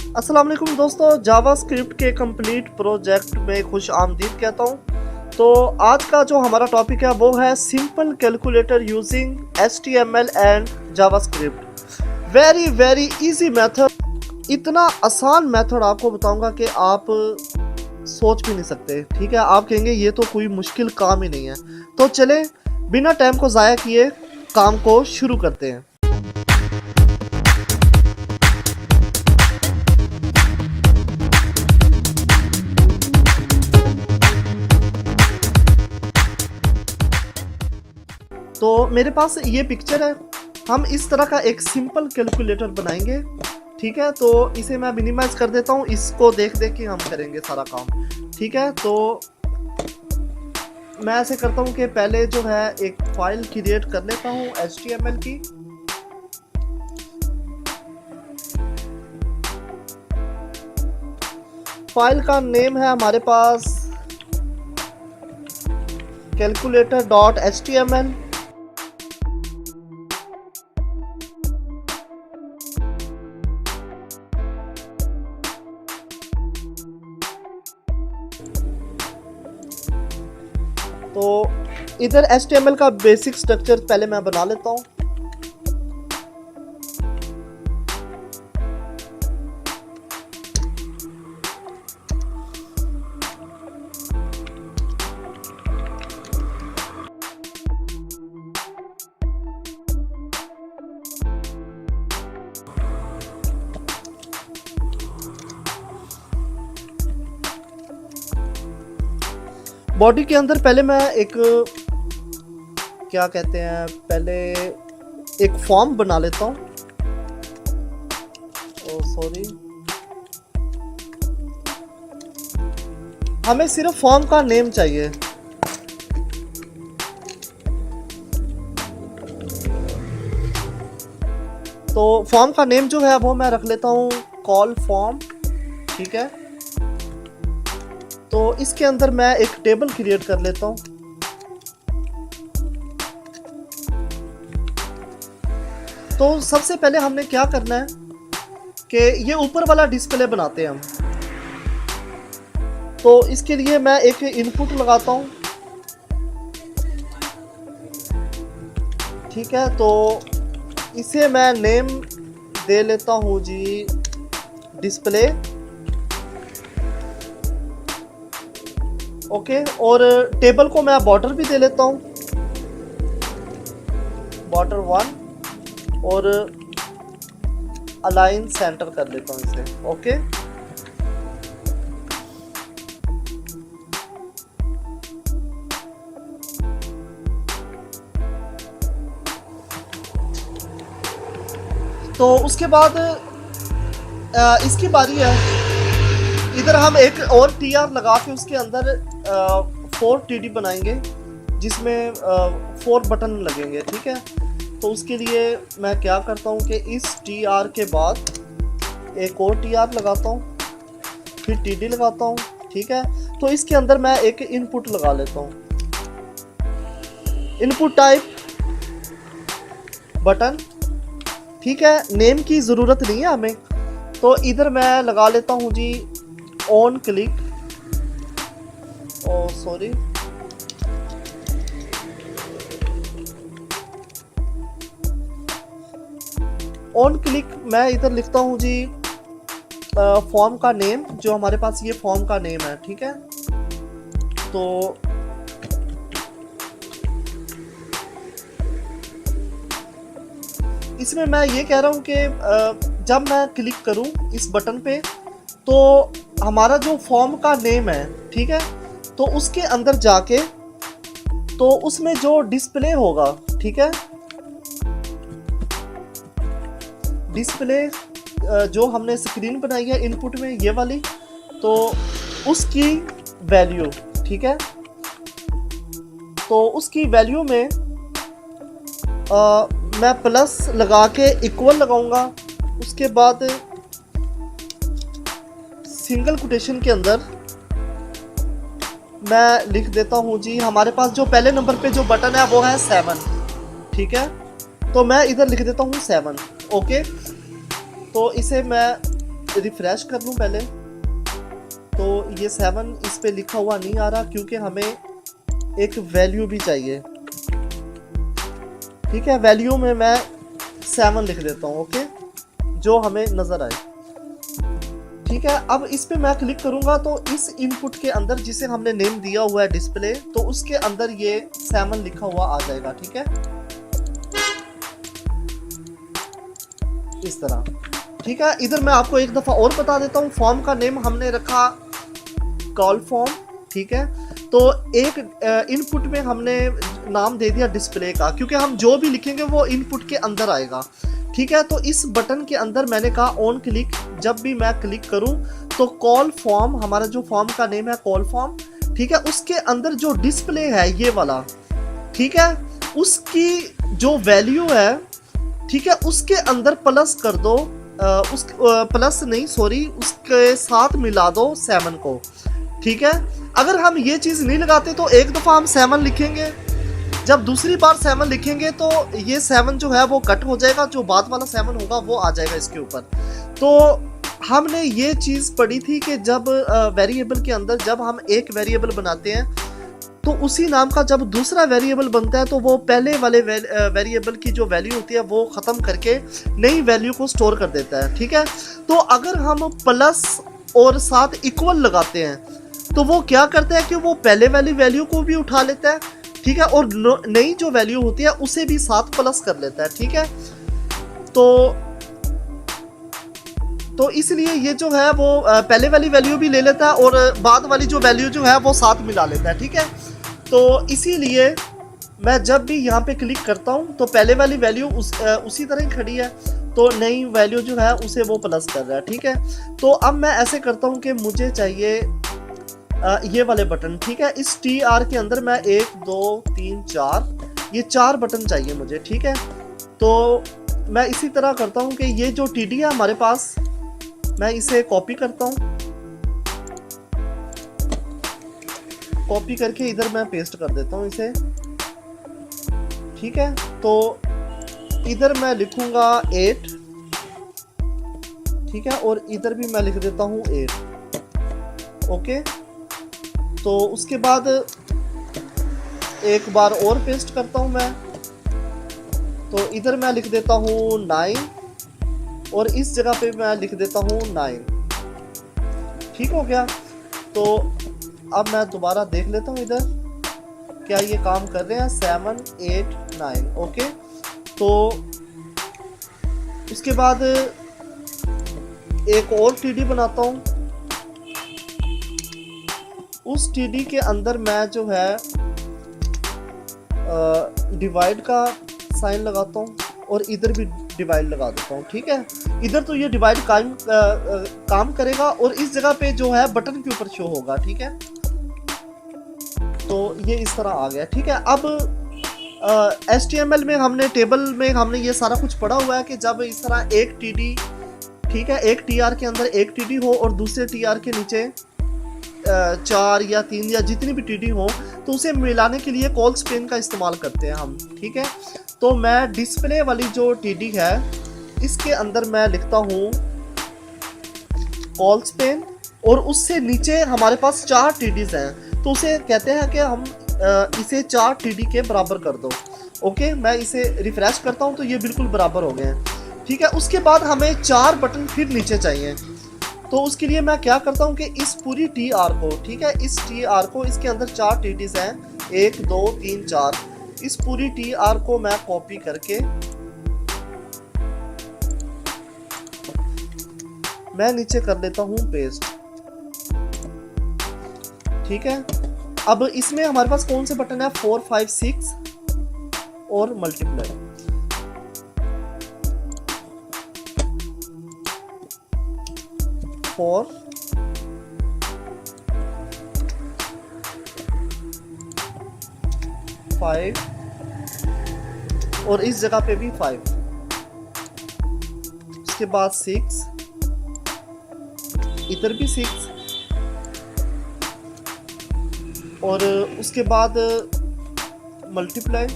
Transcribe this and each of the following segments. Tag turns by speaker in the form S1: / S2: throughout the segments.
S1: अस्सलाम वालेकुम दोस्तों, जावास्क्रिप्ट के कंप्लीट प्रोजेक्ट में खुश आमदीद कहता हूँ। तो आज का जो हमारा टॉपिक है वो है simple calculator using HTML and JavaScript. Very very easy method, इतना आसान मेथड आपको बताऊंगा कि आप सोच भी नहीं सकते। ठीक है, आप कहेंगे ये तो कोई मुश्किल काम ही नहीं है। तो चले बिना टाइम को ज़ाया किए काम को शुरू करते हैं। तो मेरे पास ये पिक्चर है, हम इस तरह का एक सिंपल कैलकुलेटर बनाएंगे। ठीक है, तो इसे मैं मिनिमाइज कर देता हूँ, इसको देख देख के हम करेंगे सारा काम। ठीक है, तो मैं ऐसे करता हूँ कि पहले जो है एक फाइल क्रिएट कर लेता हूँ HTML की। फाइल का नेम है हमारे पास calculator.html। तो इधर HTML का बेसिक स्ट्रक्चर पहले मैं बना लेता हूँ। बॉडी के अंदर पहले मैं एक क्या कहते हैं, पहले एक फॉर्म बना लेता हूँ। सॉरी, हमें सिर्फ फॉर्म का नेम चाहिए। तो फॉर्म का नेम जो है वो मैं रख लेता हूँ कॉल फॉर्म। ठीक है, तो इसके अंदर मैं एक टेबल क्रिएट कर लेता हूँ। तो सबसे पहले हमने क्या करना है कि ये ऊपर वाला डिस्प्ले बनाते हैं हम। तो इसके लिए मैं एक इनपुट लगाता हूँ। ठीक है, तो इसे मैं नेम दे लेता हूँ जी डिस्प्ले। ओके, और टेबल को मैं बॉर्डर भी दे लेता हूँ, बॉर्डर 1, और अलाइन सेंटर कर लेता हूँ इसे। ओके, तो उसके बाद इसकी बारी है। इधर हम एक और TR लगा के उसके अंदर 4 TD बनाएंगे जिसमें 4 बटन लगेंगे। ठीक है, तो उसके लिए मैं क्या करता हूँ कि इस TR के बाद एक और TR लगाता हूँ, फिर TD लगाता हूँ। ठीक है, तो इसके अंदर मैं एक इनपुट लगा लेता हूँ, इनपुट टाइप बटन। ठीक है, नेम की ज़रूरत नहीं है हमें, तो इधर मैं लगा लेता हूँ जी on click. Sorry, on click मैं इधर लिखता हूँ जी फॉर्म का नेम, जो हमारे पास ये फॉर्म का नेम है। ठीक है, तो इसमें मैं ये कह रहा हूँ कि जब मैं क्लिक करूँ इस बटन पे तो हमारा जो फॉर्म का नेम है, ठीक है, तो उसके अंदर जाके तो उसमें जो डिस्प्ले होगा, ठीक है, डिस्प्ले जो हमने स्क्रीन बनाई है इनपुट में ये वाली, तो उसकी वैल्यू, ठीक है, तो उसकी वैल्यू में मैं प्लस लगा के इक्वल लगाऊंगा। उसके बाद सिंगल कोटेशन के अंदर मैं लिख देता हूँ जी हमारे पास जो पहले नंबर पे जो बटन है वो है 7। ठीक है, तो मैं इधर लिख देता हूँ 7। ओके, तो इसे मैं रिफ्रेश कर लूँ पहले, तो ये 7 इस पे लिखा हुआ नहीं आ रहा क्योंकि हमें एक वैल्यू भी चाहिए। ठीक है, वैल्यू में मैं 7 लिख देता हूँ, ओके, जो हमें नज़र आए। ठीक है, अब इस पे मैं क्लिक करूंगा तो इस इनपुट के अंदर जिसे हमने नेम दिया हुआ है डिस्प्ले, तो उसके अंदर ये 7 लिखा हुआ आ जाएगा। ठीक है, इस तरह। ठीक है, इधर मैं आपको एक दफ़ा और बता देता हूँ, फॉर्म का नेम हमने रखा कॉल फॉर्म। ठीक है, तो एक इनपुट में हमने नाम दे दिया डिस्प्ले का, क्योंकि हम जो भी लिखेंगे वो इनपुट के अंदर आएगा। ठीक है, तो इस बटन के अंदर मैंने कहा ऑन क्लिक, जब भी मैं क्लिक करूं तो कॉल फॉर्म, हमारा जो फॉर्म का नेम है कॉल फॉर्म, ठीक है, उसके अंदर जो डिस्प्ले है ये वाला, ठीक है, उसकी जो वैल्यू है, ठीक है, उसके अंदर प्लस कर दो, प्लस नहीं सॉरी, उसके साथ मिला दो 7 को। ठीक है, अगर हम ये चीज़ नहीं लगाते तो एक दफ़ा हम 7 लिखेंगे, जब दूसरी बार 7 लिखेंगे तो ये 7 जो है वो कट हो जाएगा, जो बाद वाला 7 होगा वो आ जाएगा इसके ऊपर। तो हमने ये चीज़ पढ़ी थी कि जब वेरिएबल के अंदर जब हम एक वेरिएबल बनाते हैं तो उसी नाम का जब दूसरा वेरिएबल बनता है तो वो पहले वाले वेरिएबल की जो वैल्यू होती है वो ख़त्म करके नई वैल्यू को स्टोर कर देता है। ठीक है, तो अगर हम प्लस और साथ इक्वल लगाते हैं तो वो क्या करता है कि वो पहले वाली वैल्यू को भी उठा लेता है, ठीक है, और नई जो वैल्यू होती है उसे भी साथ प्लस कर लेता है। ठीक है, तो इसलिए ये जो है वो पहले वाली वैल्यू भी ले लेता है और बाद वाली जो वैल्यू जो है वो साथ मिला लेता है। ठीक है, तो इसीलिए मैं जब भी यहाँ पे क्लिक करता हूँ तो पहले वाली वैल्यू उसी तरह ही खड़ी है, तो नई वैल्यू जो है उसे वो प्लस कर रहा है। ठीक है, तो अब मैं ऐसे करता हूँ कि मुझे चाहिए ये वाले बटन। ठीक है, इस TR के अंदर मैं 1 2 3 4 ये 4 बटन चाहिए मुझे। ठीक है, तो मैं इसी तरह करता हूँ कि ये जो TD है हमारे पास, मैं इसे कॉपी करता हूँ, कॉपी करके इधर मैं पेस्ट कर देता हूँ इसे। ठीक है, तो इधर मैं लिखूंगा 8, ठीक है, और इधर भी मैं लिख देता हूँ 8। ओके, तो उसके बाद एक बार और पेस्ट करता हूँ मैं, तो इधर मैं लिख देता हूँ 9 और इस जगह पे मैं लिख देता हूँ 9। ठीक हो गया, तो अब मैं दोबारा देख लेता हूँ इधर क्या ये काम कर रहे हैं। 7 8 9। ओके, तो उसके बाद एक और TD बनाता हूँ, उस TD के अंदर मैं जो है डिवाइड का साइन लगाता हूँ और इधर भी डिवाइड लगा देता हूँ। ठीक है, इधर तो ये डिवाइड काम करेगा और इस जगह पे जो है बटन के ऊपर शो होगा। ठीक है, तो ये इस तरह आ गया। ठीक है, अब HTML में हमने टेबल में हमने ये सारा कुछ पढ़ा हुआ है कि जब इस तरह एक TD, ठीक है, एक TR के अंदर एक TD हो और दूसरे TR के नीचे 4 या 3 या जितनी भी TD हो तो उसे मिलाने के लिए कॉल स्पेन का इस्तेमाल करते हैं हम। ठीक है, तो मैं डिस्प्ले वाली जो TD है इसके अंदर मैं लिखता हूँ कॉल स्पेन और उससे नीचे हमारे पास 4 TDs हैं, तो उसे कहते हैं कि हम इसे 4 TD के बराबर कर दो। ओके, मैं इसे रिफ्रेश करता हूँ तो ये बिल्कुल बराबर हो गए हैं। ठीक है, उसके बाद हमें 4 बटन फिर नीचे चाहिए, तो उसके लिए मैं क्या करता हूँ कि इस पूरी TR को, ठीक है, इस TR को, इसके अंदर 4 TDs हैं, 1 2 3 4, इस पूरी TR को मैं कॉपी करके मैं नीचे कर लेता हूँ पेस्ट। ठीक है, अब इसमें हमारे पास कौन से बटन है, 4 5 6 और मल्टीप्लाई। 4 5 और इस जगह पे भी 5, उसके बाद 6, इधर भी 6 और उसके बाद मल्टीप्लाई,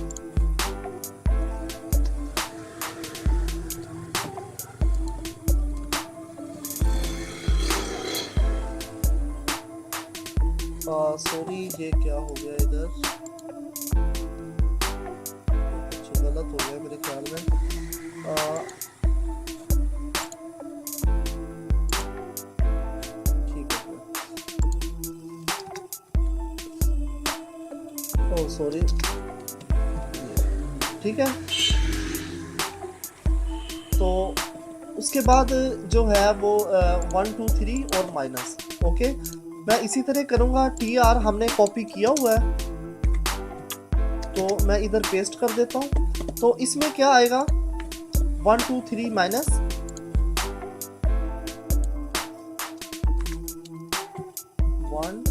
S1: सॉरी ये क्या हो गया इधर, कुछ गलत हो गया मेरे ख्याल में। ठीक है, ओह सॉरी, ठीक है। तो उसके बाद जो है वो 1 2 3 और माइनस, ओके। मैं इसी तरह करूँगा, टी आर हमने कॉपी किया हुआ है तो मैं इधर पेस्ट कर देता हूँ। तो इसमें क्या आएगा, 1 2 3 माइनस 1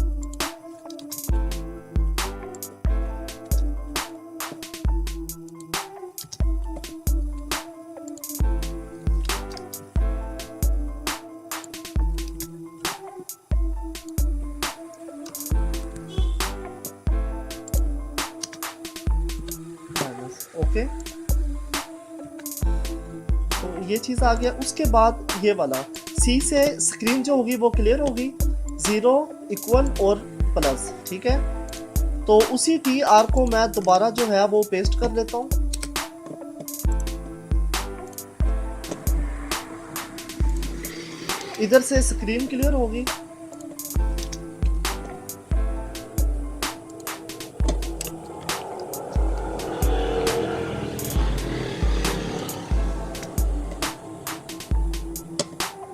S1: माइनस, ओके। तो ये चीज़ आ गया। उसके बाद ये वाला सी से स्क्रीन जो होगी वो क्लियर होगी, 0 इक्वल और प्लस, ठीक है। तो उसी टी आर को मैं दोबारा जो है वो पेस्ट कर लेता हूँ। इधर से स्क्रीन क्लियर होगी,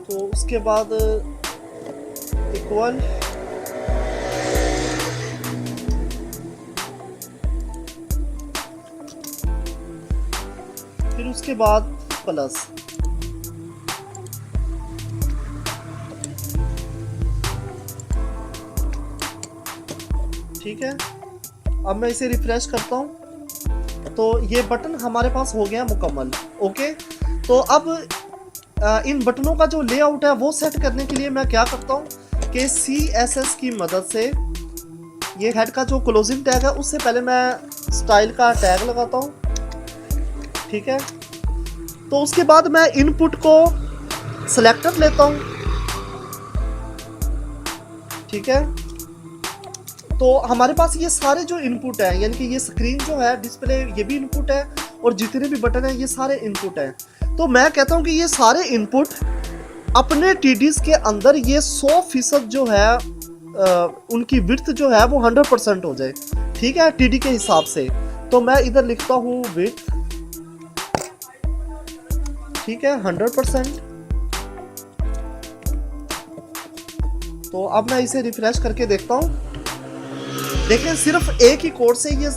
S1: तो उसके बाद इक्वल, फिर उसके बाद प्लस, ठीक है। अब मैं इसे रिफ्रेश करता हूँ तो ये बटन हमारे पास हो गया मुकम्मल, ओके। तो अब इन बटनों का जो लेआउट है वो सेट करने के लिए मैं क्या करता हूँ कि CSS की मदद से ये हेड का जो क्लोजिंग टैग है उससे पहले मैं स्टाइल का टैग लगाता हूँ, ठीक है। तो उसके बाद मैं इनपुट को सिलेक्टर लेता हूँ, ठीक है। तो हमारे पास ये सारे जो इनपुट है, यानी कि ये स्क्रीन जो है, डिस्प्ले, ये भी इनपुट है और जितने भी बटन है ये सारे इनपुट हैं। तो मैं कहता हूँ कि ये सारे इनपुट अपने टीडीज के अंदर ये 100% जो है उनकी विड्थ जो है वो 100% हो जाए, ठीक है, टीडी के हिसाब से। तो मैं इधर लिखता हूँ विड्थ, ठीक है, 100%। तो अब मैं इसे रिफ्रेश करके देखता हूँ, देखें सिर्फ एक ही कोड से ये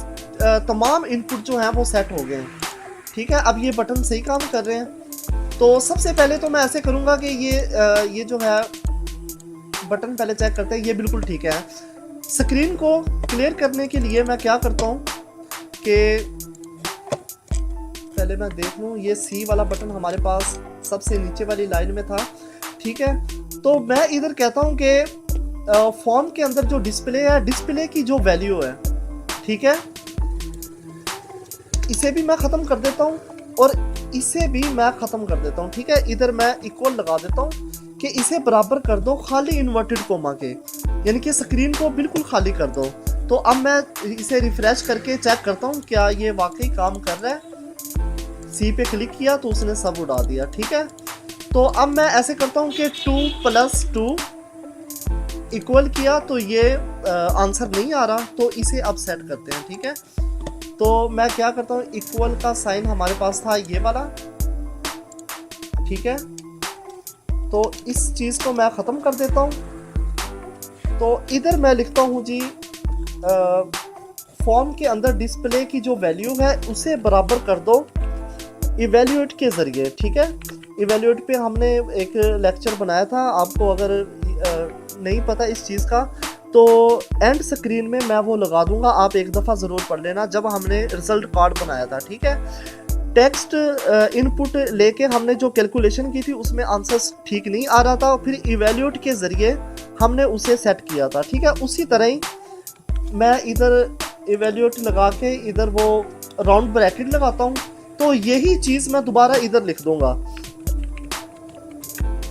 S1: तमाम इनपुट जो हैं वो सेट हो गए हैं, ठीक है। अब ये बटन सही काम कर रहे हैं। तो सबसे पहले तो मैं ऐसे करूँगा कि ये जो है बटन पहले चेक करते हैं, ये बिल्कुल ठीक है। स्क्रीन को क्लियर करने के लिए मैं क्या करता हूँ कि पहले मैं देख लूँ, ये सी वाला बटन हमारे पास सबसे नीचे वाली लाइन में था, ठीक है। तो मैं इधर कहता हूँ कि फॉर्म के अंदर जो डिस्प्ले है, डिस्प्ले की जो वैल्यू है, ठीक है, इसे भी मैं ख़त्म कर देता हूँ और इसे भी मैं ख़त्म कर देता हूँ, ठीक है। इधर मैं इक्वल लगा देता हूँ कि इसे बराबर कर दो खाली इन्वर्टेड कोमा के, यानी कि स्क्रीन को बिल्कुल खाली कर दो। तो अब मैं इसे रिफ्रेश करके चेक करता हूँ क्या ये वाकई काम कर रहा है। सी पे क्लिक किया तो उसने सब उड़ा दिया, ठीक है। तो अब मैं ऐसे करता हूँ कि 2 + 2 इक्वल किया तो ये आंसर नहीं आ रहा, तो इसे अब सेट करते हैं, ठीक है। तो मैं क्या करता हूँ, इक्वल का साइन हमारे पास था ये वाला, ठीक है। तो इस चीज़ को मैं ख़त्म कर देता हूँ। तो इधर मैं लिखता हूँ जी फॉर्म के अंदर डिस्प्ले की जो वैल्यू है उसे बराबर कर दो इवैल्यूएट के ज़रिए, ठीक है। इवैल्यूएट पे हमने एक लेक्चर बनाया था, आपको अगर नहीं पता इस चीज़ का तो एंड स्क्रीन में मैं वो लगा दूंगा, आप एक दफ़ा ज़रूर पढ़ लेना, जब हमने रिजल्ट कार्ड बनाया था, ठीक है। टेक्स्ट इनपुट लेके हमने जो कैलकुलेशन की थी उसमें आंसर्स ठीक नहीं आ रहा था, फिर इवैल्यूएट के ज़रिए हमने उसे सेट किया था, ठीक है। उसी तरह ही मैं इधर इवैल्यूएट लगा के इधर वो राउंड ब्रैकेट लगाता हूँ, तो यही चीज़ मैं दोबारा इधर लिख दूंगा,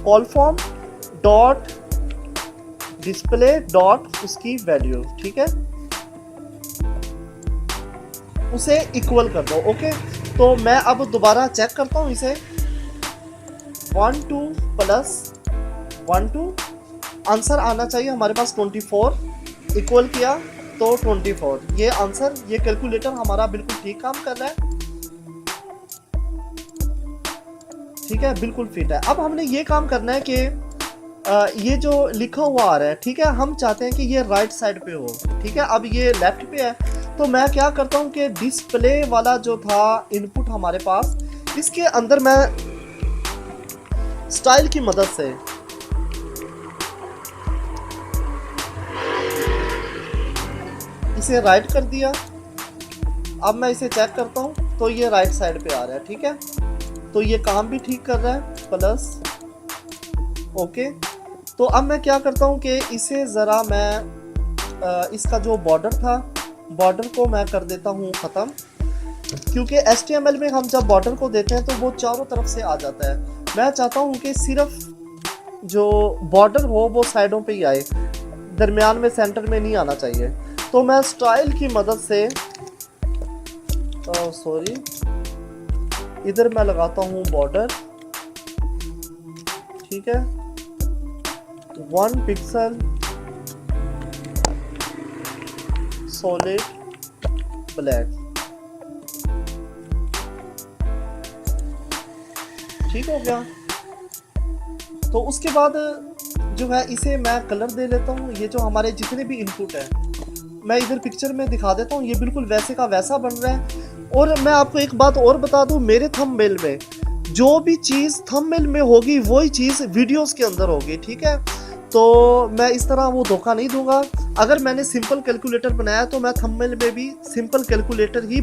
S1: call form dot display dot उसकी वैल्यू, ठीक है, उसे इक्वल कर दो। ओके, तो मैं अब दोबारा चेक करता हूँ इसे। 1 2 प्लस 1 2 आंसर आना चाहिए हमारे पास 24, इक्वल किया तो 24, ये आंसर, ये कैलकुलेटर हमारा बिल्कुल ठीक काम कर रहा है, ठीक है, बिल्कुल फिट है। अब हमने ये काम करना है कि ये जो लिखा हुआ आ रहा है, ठीक है, हम चाहते हैं कि ये राइट साइड पे हो, ठीक है, अब ये लेफ्ट पे है, तो मैं क्या करता हूँ कि डिस्प्ले वाला जो था इनपुट हमारे पास, इसके अंदर मैं स्टाइल की मदद से इसे राइट कर दिया। अब मैं इसे चेक करता हूँ तो ये राइट साइड पे आ रहा है, ठीक है, तो ये काम भी ठीक कर रहा है, प्लस। ओके, तो अब मैं क्या करता हूँ कि इसे ज़रा मैं इसका जो बॉर्डर था, बॉर्डर को मैं कर देता हूँ ख़त्म, क्योंकि HTML में हम जब बॉर्डर को देते हैं तो वो चारों तरफ से आ जाता है। मैं चाहता हूँ कि सिर्फ जो बॉर्डर हो वो साइडों पे ही आए, दरमियान में, सेंटर में नहीं आना चाहिए। तो मैं स्टाइल की मदद से, सॉरी, इधर मैं लगाता हूँ बॉर्डर, ठीक है, 1 पिक्सल सॉलिड ब्लैक, ठीक हो गया। तो उसके बाद जो है इसे मैं कलर दे लेता हूँ। ये जो हमारे जितने भी इनपुट है मैं इधर पिक्चर में दिखा देता हूँ, ये बिल्कुल वैसे का वैसा बन रहा है। और मैं आपको एक बात और बता दूँ, मेरे थंबनेल में जो भी चीज़ थंबनेल में होगी वही चीज़ वीडियोस के अंदर होगी, ठीक है, तो मैं इस तरह वो धोखा नहीं दूंगा। अगर मैंने सिंपल कैलकुलेटर बनाया तो मैं थंबनेल में भी सिंपल कैलकुलेटर ही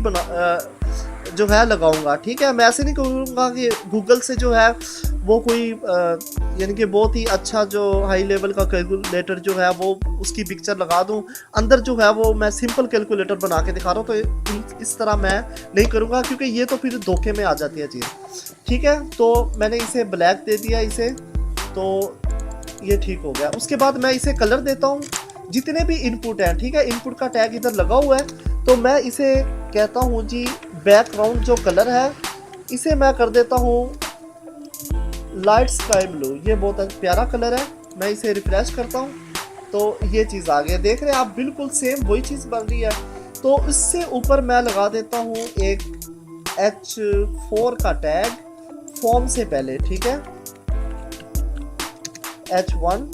S1: जो है लगाऊंगा, ठीक है। मैं ऐसे नहीं कहूँगा कि गूगल से जो है वो कोई यानी कि बहुत ही अच्छा जो हाई लेवल का कैलकुलेटर जो है वो उसकी पिक्चर लगा दूं, अंदर जो है वो मैं सिंपल कैलकुलेटर बना के दिखा रहा हूँ। तो इस तरह मैं नहीं करूँगा, क्योंकि ये तो फिर धोखे में आ जाती है चीज़, ठीक है। तो मैंने इसे ब्लैक दे दिया इसे, तो ये ठीक हो गया। उसके बाद मैं इसे कलर देता हूँ, जितने भी इनपुट हैं, ठीक है, इनपुट का टैग इधर लगा हुआ है, तो मैं इसे कहता हूँ जी बैकग्राउंड जो कलर है इसे मैं कर देता हूँ लाइट स्काई ब्लू। ये बहुत प्यारा कलर है। मैं इसे रिफ्रेश करता हूँ तो ये चीज़ आ गई, देख रहे हैं आप, बिल्कुल सेम वही चीज़ बन रही है। तो इससे ऊपर मैं लगा देता हूँ एक H4 का टैग फॉर्म से पहले, ठीक है, H1,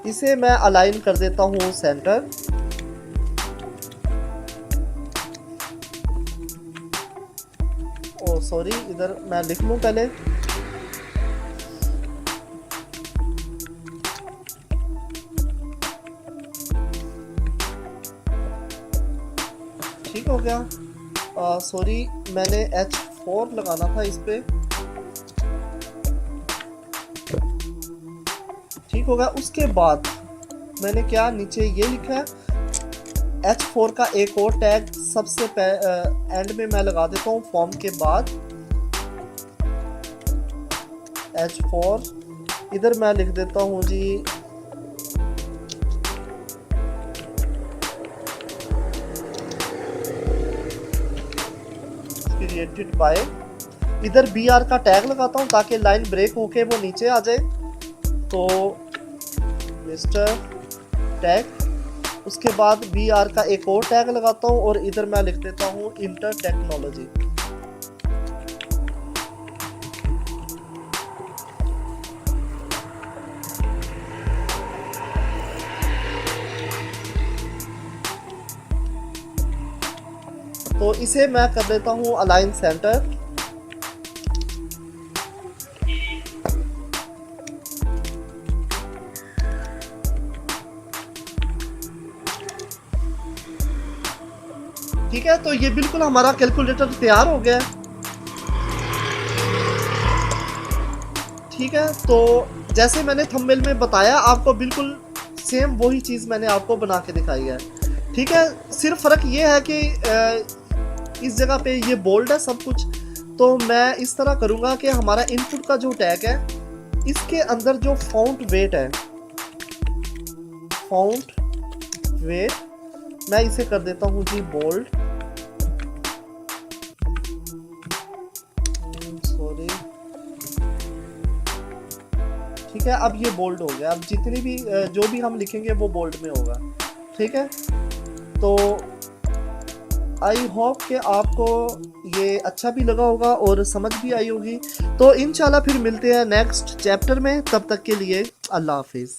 S1: इसे मैं अलाइन कर देता हूँ सेंटर। ओ सॉरी, इधर मैं लिख लूँ पहले, ठीक हो गया। सॉरी, मैंने H4 लगाना था इस पे, ठीक होगा। उसके बाद मैंने क्या नीचे ये लिखा है H4 का एक और टैग सबसे एंड में मैं लगा देता हूँ फॉर्म के बाद H4। इधर मैं लिख देता हूँ जी क्रिएटेड बाय, इधर BR का टैग लगाता हूँ ताकि लाइन ब्रेक होके वो नीचे आ जाए। तो मिस्टर टैग, उसके बाद BR का एक और टैग लगाता हूँ और इधर मैं लिख देता हूँ इंटर टेक्नोलॉजी। तो इसे मैं कर देता हूँ अलाइन सेंटर। ठीक है, तो ये बिल्कुल हमारा कैलकुलेटर तैयार हो गया है, ठीक है। तो जैसे मैंने थंबनेल में बताया आपको, बिल्कुल सेम वही चीज़ मैंने आपको बना के दिखाई है, ठीक है। सिर्फ फ़र्क ये है कि इस जगह पे ये बोल्ड है सब कुछ। तो मैं इस तरह करूँगा कि हमारा इनपुट का जो टैग है इसके अंदर जो फाउंट वेट है फाउंड वेट, मैं इसे कर देता हूँ जी बोल्ड, सॉरी, ठीक है। अब ये बोल्ड हो गया, अब जितनी भी जो भी हम लिखेंगे वो बोल्ड में होगा, ठीक है। तो आई होप कि आपको ये अच्छा भी लगा होगा और समझ भी आई होगी। तो इंशाल्लाह फिर मिलते हैं नेक्स्ट चैप्टर में, तब तक के लिए अल्लाह हाफिज़।